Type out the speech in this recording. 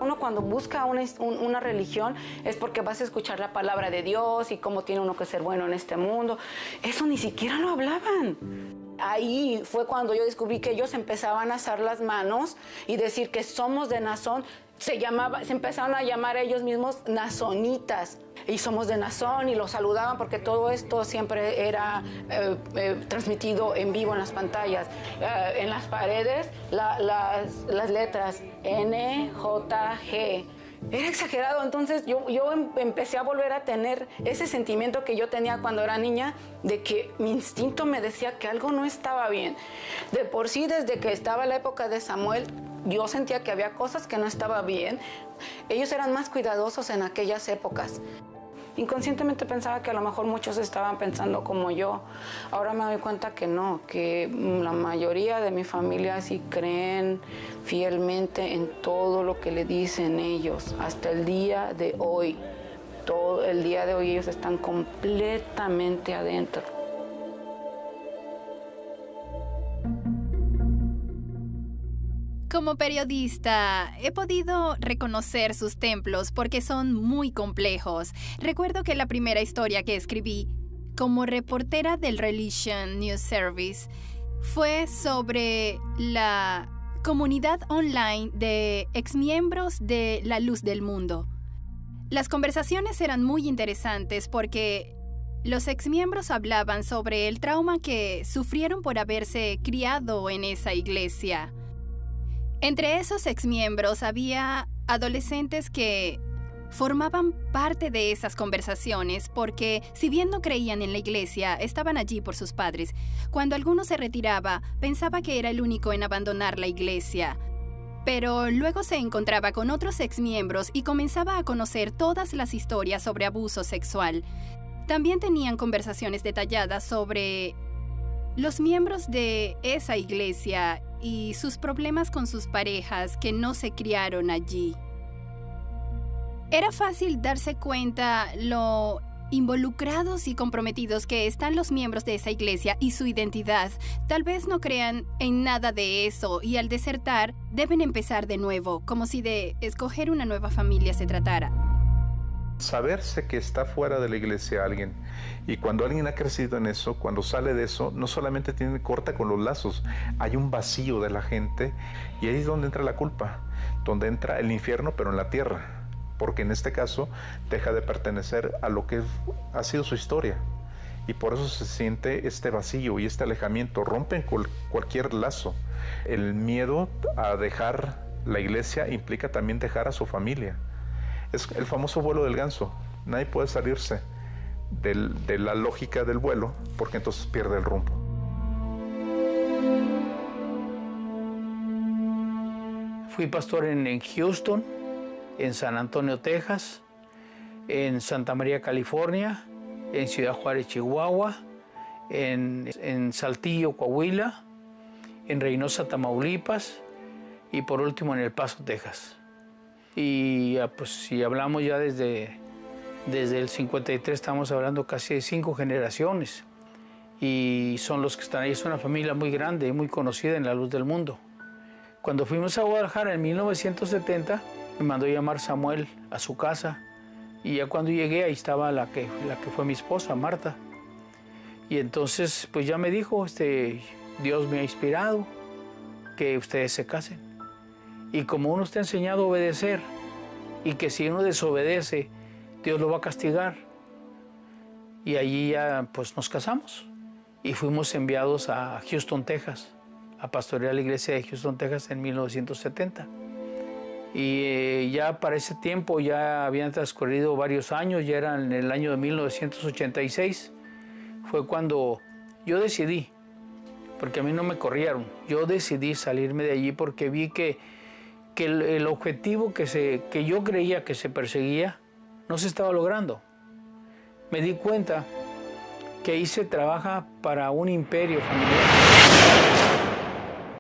Uno cuando busca una religión es porque vas a escuchar la palabra de Dios y cómo tiene uno que ser bueno en este mundo. Eso ni siquiera lo hablaban. Ahí fue cuando yo descubrí que ellos empezaban a alzar las manos y decir que somos de Nazón. Se empezaron a llamar a ellos mismos nazonitas. Y somos de Nazón, y los saludaban porque todo esto siempre era transmitido en vivo en las pantallas. En las paredes, las letras N, J, G. Era exagerado, entonces yo empecé a volver a tener ese sentimiento que yo tenía cuando era niña, de que mi instinto me decía que algo no estaba bien. De por sí, desde que estaba la época de Samuel, yo sentía que había cosas que no estaban bien. Ellos eran más cuidadosos en aquellas épocas. Inconscientemente pensaba que a lo mejor muchos estaban pensando como yo. Ahora me doy cuenta que no, que la mayoría de mi familia sí creen fielmente en todo lo que le dicen ellos. Hasta el día de hoy, todo el día de hoy ellos están completamente adentro. Como periodista, he podido reconocer sus templos porque son muy complejos. Recuerdo que la primera historia que escribí como reportera del Religion News Service fue sobre la comunidad online de exmiembros de La Luz del Mundo. Las conversaciones eran muy interesantes porque los exmiembros hablaban sobre el trauma que sufrieron por haberse criado en esa iglesia. Entre esos exmiembros había adolescentes que formaban parte de esas conversaciones porque, si bien no creían en la iglesia, estaban allí por sus padres. Cuando alguno se retiraba, pensaba que era el único en abandonar la iglesia. Pero luego se encontraba con otros exmiembros y comenzaba a conocer todas las historias sobre abuso sexual. También tenían conversaciones detalladas sobre los miembros de esa iglesia y sus problemas con sus parejas que no se criaron allí. Era fácil darse cuenta lo involucrados y comprometidos que están los miembros de esa iglesia y su identidad. Tal vez no crean en nada de eso y al desertar deben empezar de nuevo, como si de escoger una nueva familia se tratara. Saberse que está fuera de la iglesia alguien, y cuando alguien ha crecido en eso, cuando sale de eso, no solamente corta con los lazos, hay un vacío de la gente, y ahí es donde entra la culpa, donde entra el infierno pero en la tierra, porque en este caso deja de pertenecer a lo que ha sido su historia, y por eso se siente este vacío y este alejamiento, rompen cualquier lazo. El miedo a dejar la iglesia implica también dejar a su familia. Es el famoso vuelo del ganso. Nadie puede salirse de la lógica del vuelo porque entonces pierde el rumbo. Fui pastor en Houston, en San Antonio, Texas, en Santa María, California, en Ciudad Juárez, Chihuahua, en Saltillo, Coahuila, en Reynosa, Tamaulipas y por último en El Paso, Texas. Y pues si hablamos ya desde el 53, estamos hablando casi de 5 generaciones. Y son los que están ahí, es una familia muy grande y muy conocida en la luz del mundo. Cuando fuimos a Guadalajara en 1970, me mandó llamar Samuel a su casa. Y ya cuando llegué, ahí estaba la que fue mi esposa, Marta. Y entonces pues ya me dijo, Dios me ha inspirado que ustedes se casen. Y como uno está enseñado a obedecer, y que si uno desobedece, Dios lo va a castigar. Y allí ya pues nos casamos. Y fuimos enviados a Houston, Texas, a pastorear la iglesia de Houston, Texas en 1970. Y ya para ese tiempo ya habían transcurrido varios años, ya era en el año de 1986. Fue cuando yo decidí, porque a mí no me corrieron, yo decidí salirme de allí porque vi que el objetivo que yo creía que se perseguía no se estaba logrando. Me di cuenta que ahí se trabaja para un imperio familiar.